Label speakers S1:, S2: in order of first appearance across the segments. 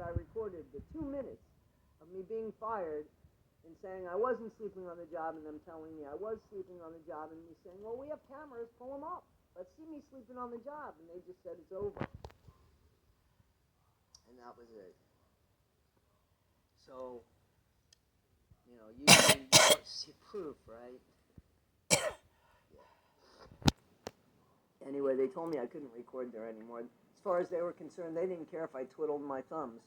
S1: that I recorded the 2 minutes of me being fired and saying I wasn't sleeping on the job and them telling me I was sleeping on the job and me saying, well, we have cameras, pull them up. Let's see me sleeping on the job. And they just said it's over. And that was it. So, usually you want to see proof, right? Anyway, they told me I couldn't record there anymore. As far as they were concerned, they didn't care if I twiddled my thumbs.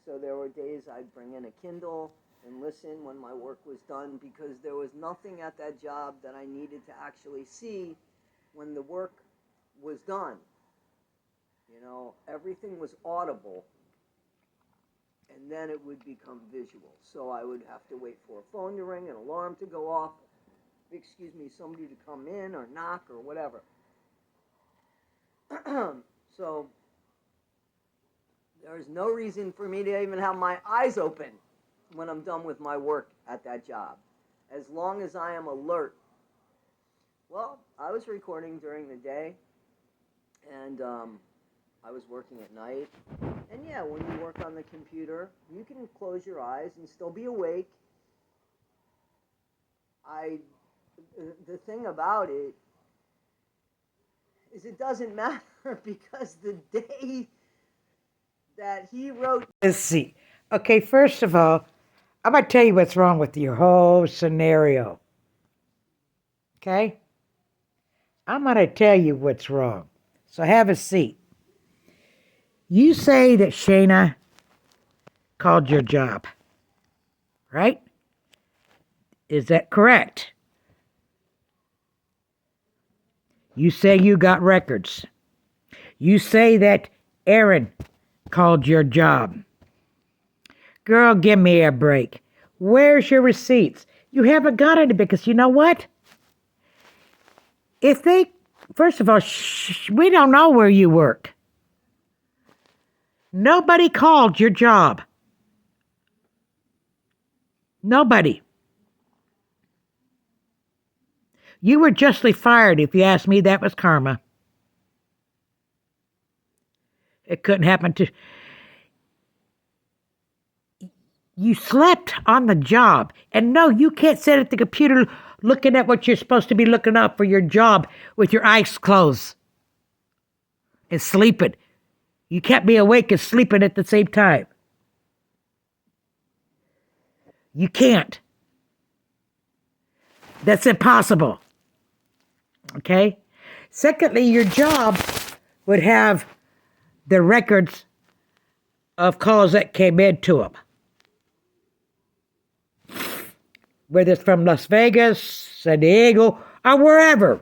S1: So there were days I'd bring in a Kindle and listen when my work was done because there was nothing at that job that I needed to actually see when the work was done. Everything was audible, and then it would become visual. So I would have to wait for a phone to ring, an alarm to go off, somebody to come in or knock or whatever. So there is no reason for me to even have my eyes open when I'm done with my work at that job, as long as I am alert. Well, I was recording during the day, and I was working at night. And yeah, when you work on the computer, you can close your eyes and still be awake. The thing about it is it doesn't matter because the day that he wrote...
S2: Let's see. Okay, first of all, I'm going to tell you what's wrong with your whole scenario. Okay? I'm going to tell you what's wrong. So have a seat. You say that Shayna called your job, right? Is that correct? You say you got records. You say that Aaron called your job. Girl, give me a break. Where's your receipts? You haven't got any because you know what? First of all, we don't know where you work. Nobody called your job. Nobody. You were justly fired. If you ask me, that was karma. It couldn't happen to... You slept on the job. And no, you can't sit at the computer looking at what you're supposed to be looking up for your job with your eyes closed and sleeping. You can't be awake and sleeping at the same time. You can't. That's impossible. Okay? Secondly, your job would have the records of calls that came into them. Whether it's from Las Vegas, San Diego, or wherever.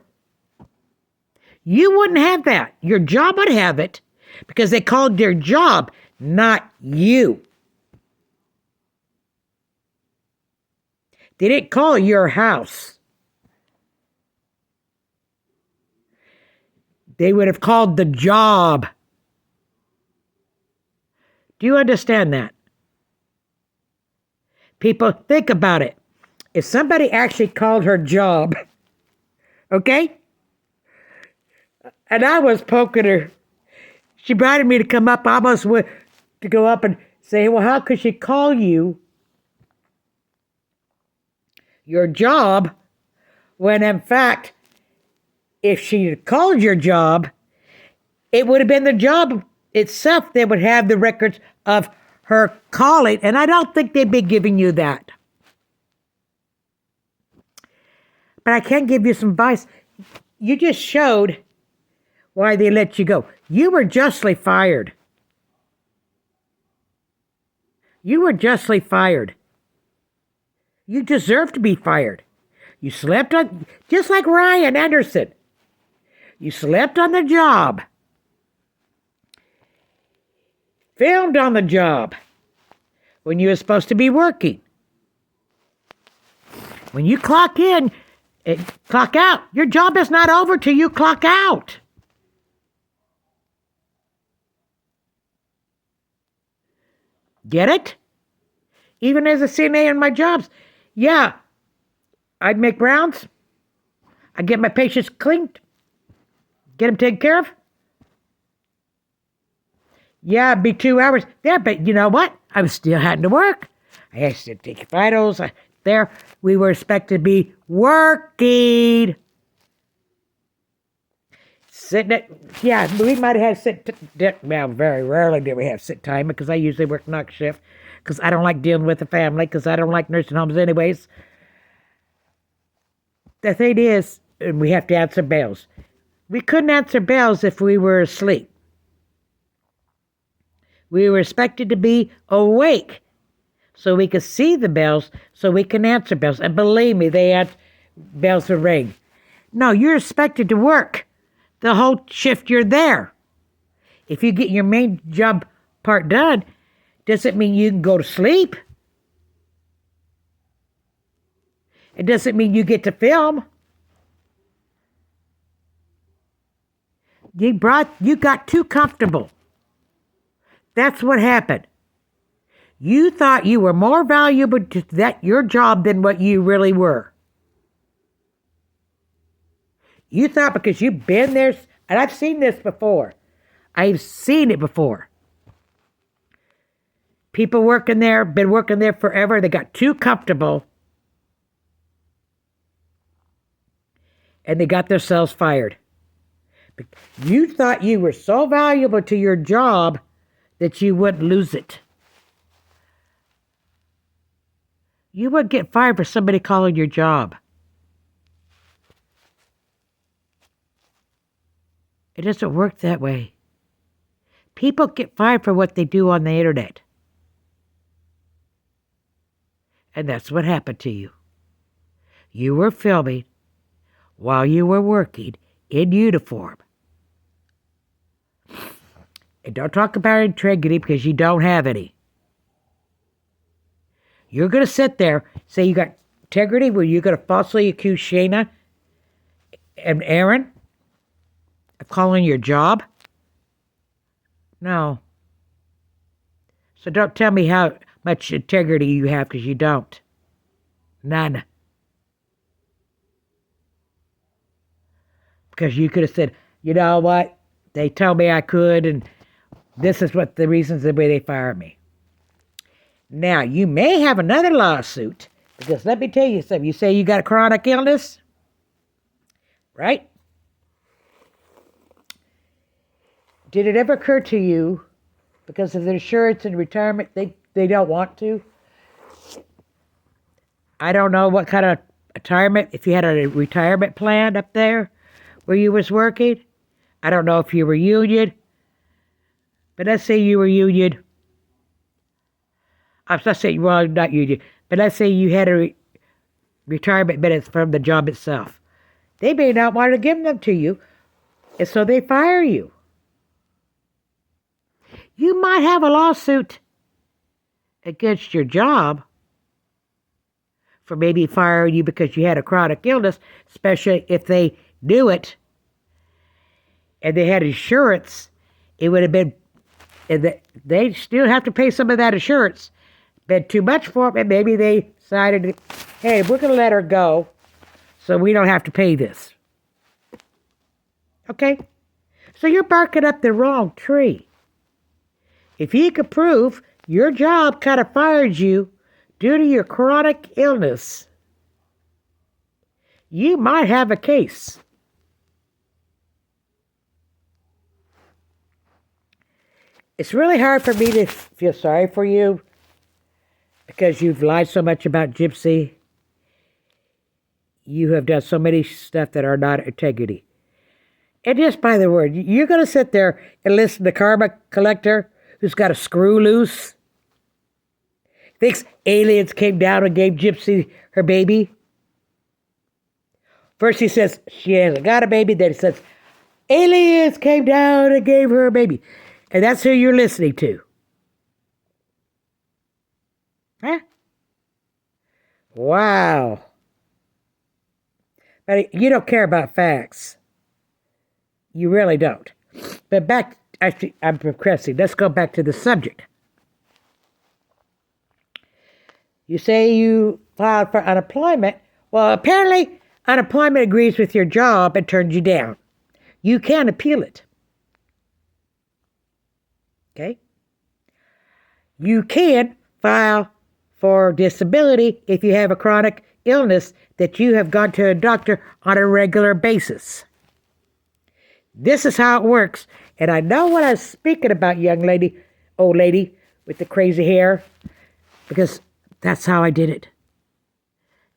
S2: You wouldn't have that. Your job would have it because they called their job, not you. They didn't call your house. They would have called the job. Do you understand that? People, think about it. If somebody actually called her job, okay? And I was poking her. She invited me to come up. I almost went to go up and say, well, how could she call you your job when, in fact, if she had called your job, it would have been the job itself that would have the records of her calling. And I don't think they'd be giving you that. But I can give you some advice. You just showed why they let you go. You were justly fired. You were justly fired. You deserve to be fired. You slept on, just like Ryan Anderson. You slept on the job. Filmed on the job when you were supposed to be working. When you clock in, clock out. Your job is not over till you clock out. Get it? Even as a CNA in my jobs, yeah, I'd make rounds. I'd get my patients cleaned, get them taken care of. Yeah, it'd be 2 hours there, but you know what? I was still having to work. I had to take vitals. There, we were expected to be working. Sitting at, yeah, we might have had well, very rarely do we have sit time because I usually work night shift because I don't like dealing with the family because I don't like nursing homes anyways. The thing is, and we have to answer bells. We couldn't answer bells if we were asleep. We were expected to be awake so we could see the bells, so we can answer bells. And believe me, bells will ring. No, you're expected to work the whole shift you're there. If you get your main job part done, doesn't mean you can go to sleep. It doesn't mean you get to film. You got too comfortable. That's what happened. You thought you were more valuable to your job than what you really were. You thought because you've been there, and I've seen this before. I've seen it before. People working there, been working there forever, they got too comfortable, and they got themselves fired. You thought you were so valuable to your job that you wouldn't lose it. You wouldn't get fired for somebody calling your job. It doesn't work that way. People get fired for what they do on the internet. And that's what happened to you. You were filming while you were working in uniform. And don't talk about integrity because you don't have any. You're going to sit there, say you got integrity, where you're going to falsely accuse Shayna and Aaron of calling your job? No. So don't tell me how much integrity you have because you don't. None. Because you could have said, you know what? They told me I could, and this is what the reasons the way they fired me. Now, you may have another lawsuit, because let me tell you something. You say you got a chronic illness, right? Did it ever occur to you, because of the insurance and retirement, they don't want to? I don't know what kind of retirement, if you had a retirement plan up there where you was working. I don't know if you were union, but let's say you were union. I'm not saying, well, not union, but let's say you had a retirement benefits from the job itself. They may not want to give them to you, and so they fire you. You might have a lawsuit against your job for maybe firing you because you had a chronic illness, especially if they knew it and they had insurance. It would have been, and they still have to pay some of that insurance. Been too much for them, and maybe they decided, hey, we're going to let her go so we don't have to pay this. Okay? So you're barking up the wrong tree. If you could prove your job kind of fired you due to your chronic illness, you might have a case. It's really hard for me to feel sorry for you because you've lied so much about Gypsy. You have done so many stuff that are not integrity. And just by the word, you're going to sit there and listen to Karma Collector, who's got a screw loose, thinks aliens came down and gave Gypsy her baby. First he says she hasn't got a baby, then he says aliens came down and gave her a baby. And that's who you're listening to. Huh? Wow. But you don't care about facts. You really don't. But back, actually, I'm progressing. Let's go back to the subject. You say you filed for unemployment. Well, apparently, unemployment agrees with your job and turns you down. You can appeal it. Okay? You can file for disability if you have a chronic illness that you have gone to a doctor on a regular basis. This is how it works. And I know what I was speaking about, young lady, old lady with the crazy hair, because that's how I did it.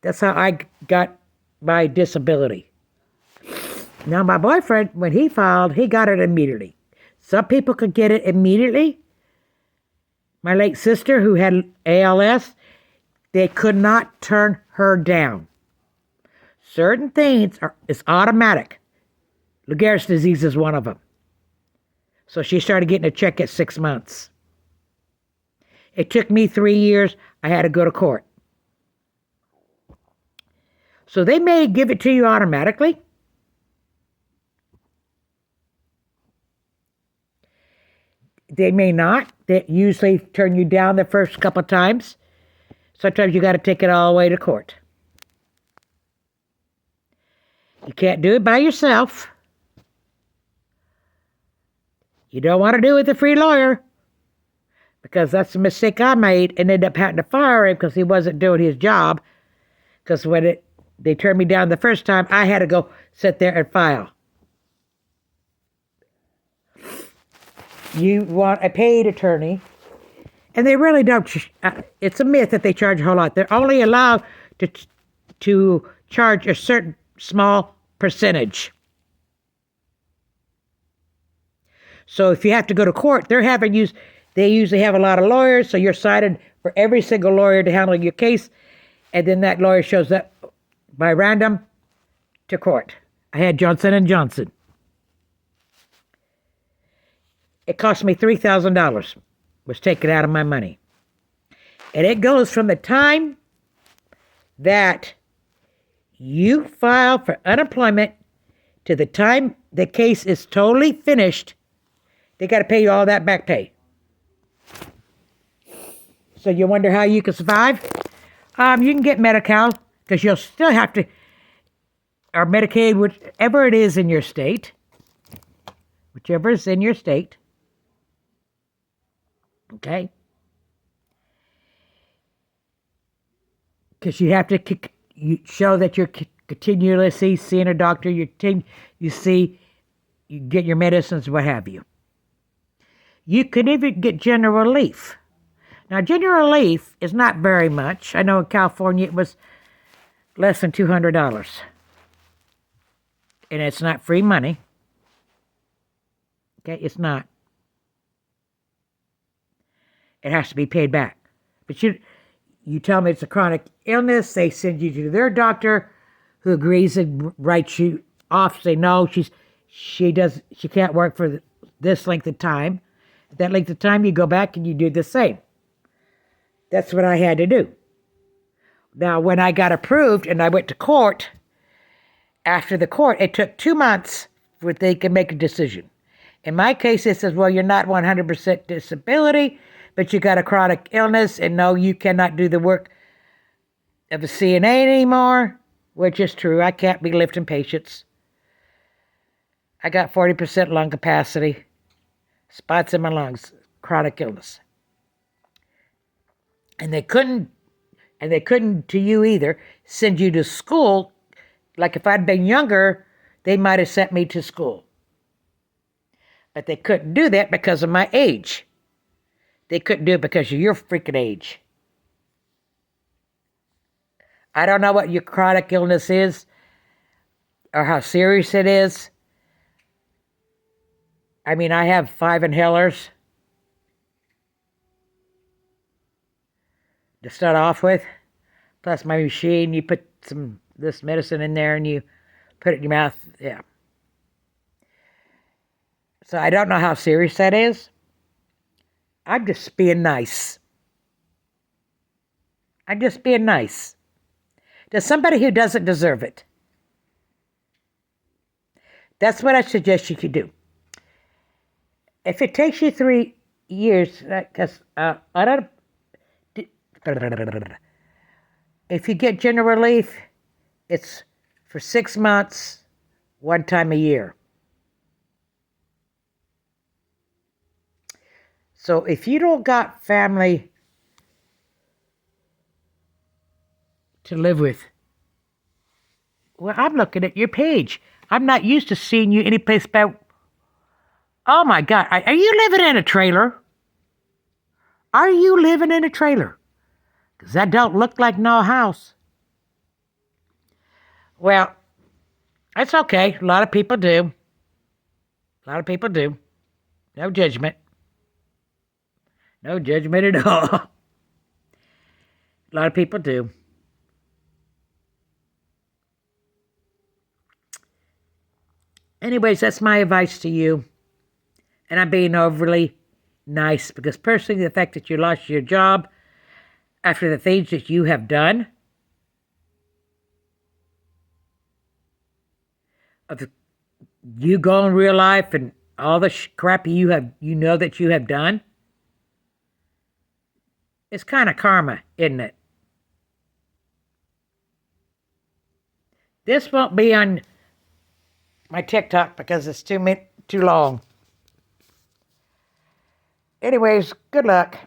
S2: That's how I got my disability. Now, my boyfriend, when he filed, he got it immediately. Some people could get it immediately. My late sister, who had ALS, they could not turn her down. Certain things is automatic. Lou Gehrig's disease is one of them. So she started getting a check at 6 months. It took me 3 years. I had to go to court. So they may give it to you automatically. They may not. They usually turn you down the first couple of times. Sometimes you got to take it all the way to court. You can't do it by yourself. You don't want to do it with a free lawyer, because that's a mistake I made and ended up having to fire him because he wasn't doing his job. Because when they turned me down the first time, I had to go sit there and file. You want a paid attorney, and they really don't. It's a myth that they charge a whole lot. They're only allowed to charge a certain small percentage. So if you have to go to court, they usually have a lot of lawyers, so you're cited for every single lawyer to handle your case, and then that lawyer shows up by random to court. I had Johnson & Johnson. It cost me $3,000, was taken out of my money. And it goes from the time that you file for unemployment to the time the case is totally finished. They got to pay you all that back pay. So you wonder how you can survive? You can get Medi-Cal, because you'll still have to, or Medicaid, whichever it is in your state. Whichever is in your state. Okay? Because you have to show that you're continuously seeing a doctor, you get your medicines, what have you. You could even get general relief. Now, general relief is not very much. I know in California it was less than $200. And it's not free money. Okay, it's not. It has to be paid back. But you tell me it's a chronic illness, they send you to their doctor who agrees and writes you off, say no, she can't work for this length of time. At that length of time, you go back and you do the same. That's what I had to do. Now, when I got approved and I went to court, after the court, it took 2 months for they could make a decision. In my case, it says, well, you're not 100% disability, but you got a chronic illness, and no, you cannot do the work of a CNA anymore, which is true. I can't be lifting patients. I got 40% lung capacity, spots in my lungs, chronic illness. And they couldn't to you either, send you to school. Like if I'd been younger, they might have sent me to school. But they couldn't do that because of my age. They couldn't do it because of your freaking age. I don't know what your chronic illness is or how serious it is. I mean, I have 5 inhalers to start off with, plus my machine. You put this medicine in there and you put it in your mouth. Yeah. So I don't know how serious that is. I'm just being nice. I'm just being nice to somebody who doesn't deserve it. That's what I suggest you could do. If it takes you 3 years, because if you get general relief, it's for 6 months, 1 time a year. So if you don't got family to live with, well, I'm looking at your page. I'm not used to seeing you anyplace but. Oh my God, are you living in a trailer? Are you living in a trailer? Because that don't look like no house. Well, that's okay. A lot of people do. A lot of people do. No judgment. No judgment at all. A lot of people do. Anyways, that's my advice to you. And I'm being overly nice because personally, the fact that you lost your job after the things that you have done, of you going real life and all the crap you know that you have done, it's kind of karma, isn't it? This won't be on my TikTok because it's too long. Anyways, good luck.